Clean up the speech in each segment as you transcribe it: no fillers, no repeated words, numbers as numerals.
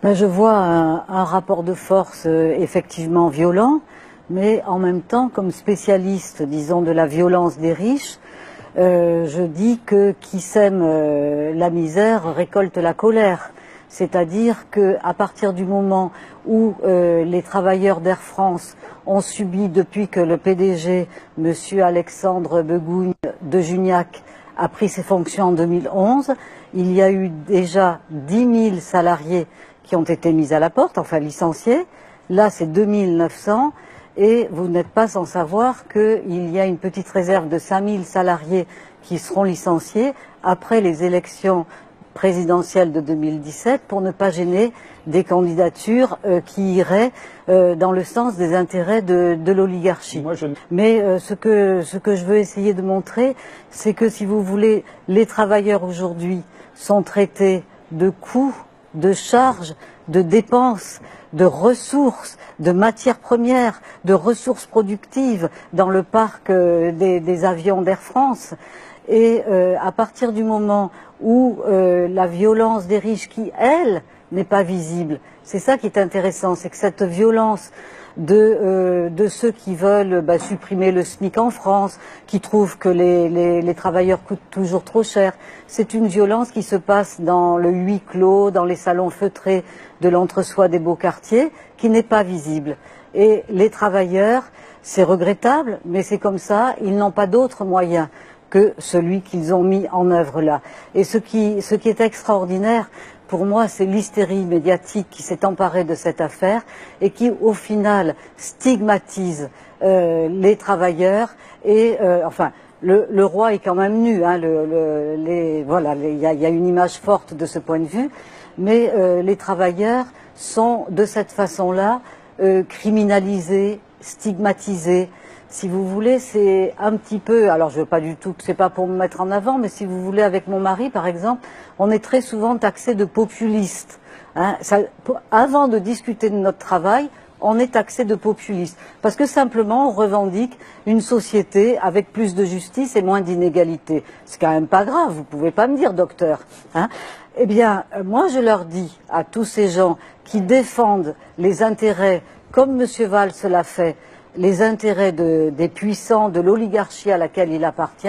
Ben, je vois un rapport de force effectivement violent, mais en même temps, comme spécialiste, disons, de la violence des riches, je dis que qui sème la misère récolte la colère. C'est-à-dire qu'à partir du moment où les travailleurs d'Air France ont subi, depuis que le PDG, Monsieur Alexandre Begougne de Juniac, a pris ses fonctions en 2011, il y a eu déjà 10 000 salariés qui ont été mis à la porte, enfin licenciés. Là, c'est 2900. Et vous n'êtes pas sans savoir qu'il y a une petite réserve de 5000 salariés qui seront licenciés après les élections présidentielles de 2017 pour ne pas gêner des candidatures qui iraient dans le sens des intérêts de l'oligarchie. Mais ce que je veux essayer de montrer, c'est que si vous voulez, les travailleurs aujourd'hui sont traités de coûts, de charges, de dépenses, de ressources, de matières premières, de ressources productives dans le parc des avions d'Air France. Et à partir du moment où la violence des riches, qui, elle, n'est pas visible, c'est ça qui est intéressant, c'est que cette violence de ceux qui veulent supprimer le SMIC en France, qui trouvent que les travailleurs coûtent toujours trop cher. C'est une violence qui se passe dans le huis clos, dans les salons feutrés de l'entre-soi des beaux quartiers, qui n'est pas visible. Et les travailleurs, c'est regrettable, mais c'est comme ça, ils n'ont pas d'autre moyen que celui qu'ils ont mis en œuvre là. Et ce qui est extraordinaire, pour moi, c'est l'hystérie médiatique qui s'est emparée de cette affaire et qui, au final, stigmatise les travailleurs. Et enfin, le roi est quand même nu. Hein, voilà, il y a une image forte de ce point de vue. Mais les travailleurs sont, de cette façon-là, criminalisés, stigmatisés. Si vous voulez, c'est un petit peu, alors je veux pas du tout, c'est pas pour me mettre en avant, mais si vous voulez, avec mon mari, par exemple, on est très souvent taxé de populiste. Hein, avant de discuter de notre travail, on est taxé de populiste. Parce que simplement, on revendique une société avec plus de justice et moins d'inégalité. C'est quand même pas grave, vous pouvez pas me dire, docteur. Hein. Eh bien, moi, je leur dis à tous ces gens qui défendent les intérêts, comme M. Valls l'a fait, les intérêts des puissants, de l'oligarchie à laquelle il appartient,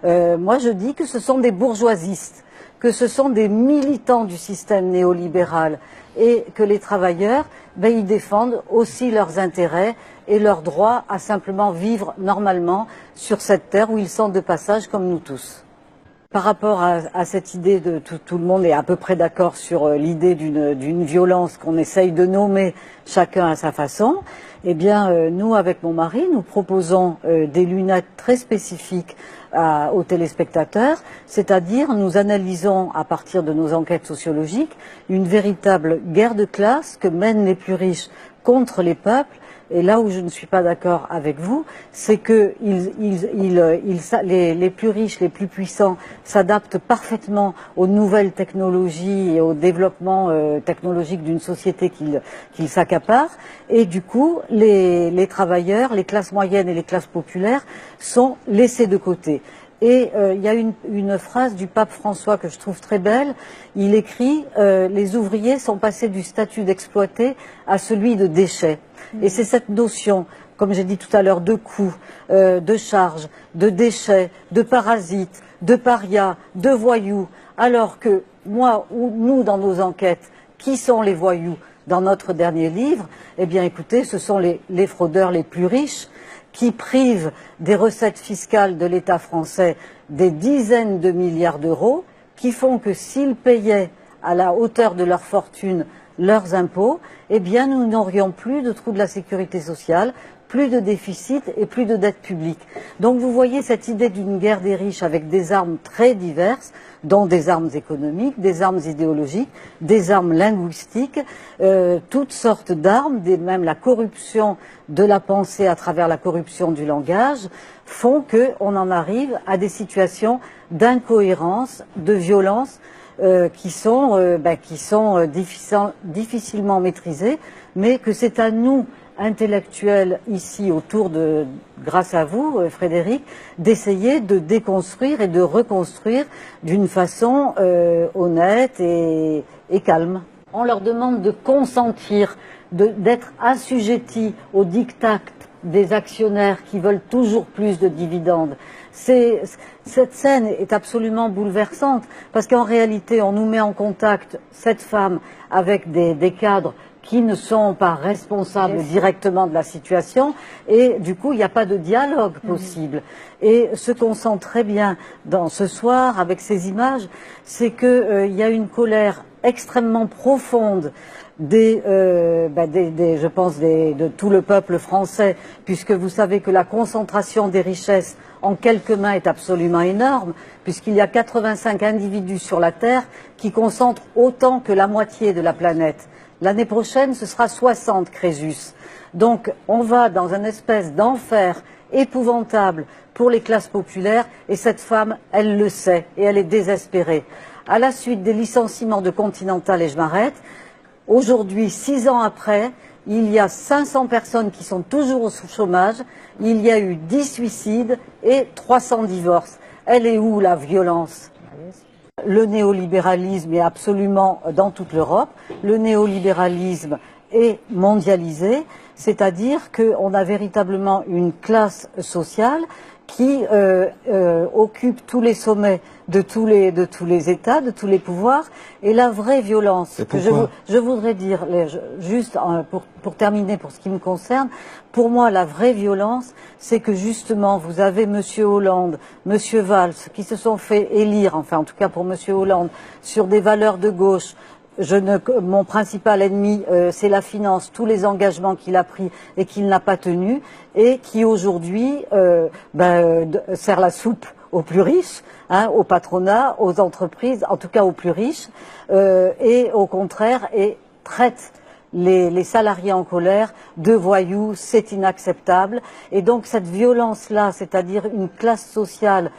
moi je dis que ce sont des bourgeoisistes, que ce sont des militants du système néolibéral et que les travailleurs, ils défendent aussi leurs intérêts et leur droit à simplement vivre normalement sur cette terre où ils sont de passage comme nous tous. Par rapport à cette idée de tout le monde est à peu près d'accord sur l'idée d'une violence qu'on essaye de nommer chacun à sa façon, eh bien nous, avec mon mari, nous proposons des lunettes très spécifiques aux téléspectateurs, c'est-à-dire nous analysons à partir de nos enquêtes sociologiques une véritable guerre de classe que mènent les plus riches contre les peuples. Et là où je ne suis pas d'accord avec vous, c'est que les plus riches, les plus puissants s'adaptent parfaitement aux nouvelles technologies et au développement technologique d'une société qu'ils s'accaparent. Et du coup, les travailleurs, les classes moyennes et les classes populaires sont laissés de côté. Et il y a une phrase du pape François que je trouve très belle. Il écrit les ouvriers sont passés du statut d'exploité à celui de déchet. Et c'est cette notion, comme j'ai dit tout à l'heure, de coûts, de charges, de déchets, de parasites, de parias, de voyous. Alors que moi ou nous, dans nos enquêtes, qui sont les voyous dans notre dernier livre? Eh bien écoutez, ce sont les fraudeurs les plus riches, qui privent des recettes fiscales de l'État français des dizaines de milliards d'euros, qui font que s'ils payaient à la hauteur de leur fortune leurs impôts, eh bien nous n'aurions plus de trou de la sécurité sociale, plus de déficit et plus de dette publique. Donc vous voyez cette idée d'une guerre des riches avec des armes très diverses, dont des armes économiques, des armes idéologiques, des armes linguistiques, toutes sortes d'armes, même la corruption de la pensée à travers la corruption du langage, font qu'on en arrive à des situations d'incohérence, de violence, qui sont difficilement maîtrisées, mais que c'est à nous, intellectuels ici grâce à vous, Frédéric, d'essayer de déconstruire et de reconstruire d'une façon honnête et calme. On leur demande de consentir, d'être assujettis aux diktats des actionnaires qui veulent toujours plus de dividendes. Cette scène est absolument bouleversante parce qu'en réalité, on nous met en contact, cette femme, avec des cadres qui ne sont pas responsables directement de la situation et du coup, il n'y a pas de dialogue possible. Et ce qu'on sent très bien dans ce soir avec ces images, c'est qu'il y a une colère extrêmement profonde je pense de tout le peuple français, puisque vous savez que la concentration des richesses en quelques mains est absolument énorme, puisqu'il y a 85 individus sur la Terre qui concentrent autant que la moitié de la planète. L'année prochaine, ce sera 60 Crésus. Donc, on va dans une espèce d'enfer épouvantable pour les classes populaires, et cette femme, elle le sait, et elle est désespérée. À la suite des licenciements de Continental, et je m'arrête, aujourd'hui, 6 ans après, il y a 500 personnes qui sont toujours au chômage, il y a eu 10 suicides et 300 divorces. Elle est où la violence ? Le néolibéralisme est absolument dans toute l'Europe. Le néolibéralisme est mondialisé, c'est-à-dire qu'on a véritablement une classe sociale qui occupe tous les sommets de tous les États, de tous les pouvoirs. Et la vraie violence, que je voudrais dire, juste pour terminer pour ce qui me concerne, pour moi la vraie violence, c'est que justement vous avez Monsieur Hollande, Monsieur Valls, qui se sont fait élire, enfin en tout cas pour Monsieur Hollande, sur des valeurs de gauche. Mon principal ennemi, c'est la finance, tous les engagements qu'il a pris et qu'il n'a pas tenus, et qui aujourd'hui sert la soupe aux plus riches, au patronat, aux entreprises, en tout cas aux plus riches, et au contraire, et traite les salariés en colère de voyous, c'est inacceptable. Et donc cette violence-là, c'est-à-dire une classe sociale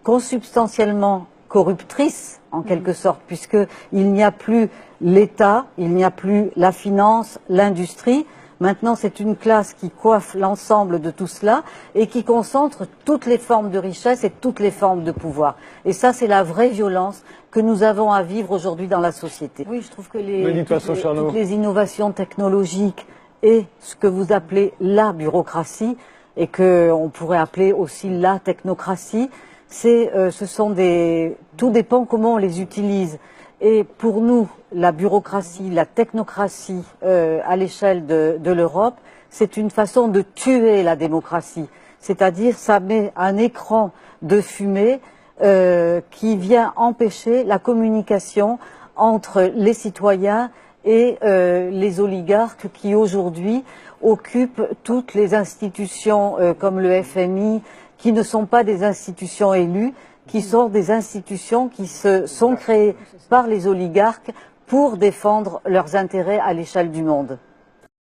consubstantiellement corruptrice, en quelque sorte, puisqu'il n'y a plus l'État, il n'y a plus la finance, l'industrie. Maintenant, c'est une classe qui coiffe l'ensemble de tout cela et qui concentre toutes les formes de richesse et toutes les formes de pouvoir. Et ça, c'est la vraie violence que nous avons à vivre aujourd'hui dans la société. Oui, je trouve que toutes les innovations technologiques et ce que vous appelez la bureaucratie, et qu'on pourrait appeler aussi la technocratie, tout dépend comment on les utilise. Et pour nous, la bureaucratie, la technocratie à l'échelle de l'Europe, c'est une façon de tuer la démocratie. C'est-à-dire, ça met un écran de fumée qui vient empêcher la communication entre les citoyens et les oligarques qui aujourd'hui occupent toutes les institutions comme le FMI, qui ne sont pas des institutions élues, qui sont des institutions qui sont créées par les oligarques pour défendre leurs intérêts à l'échelle du monde.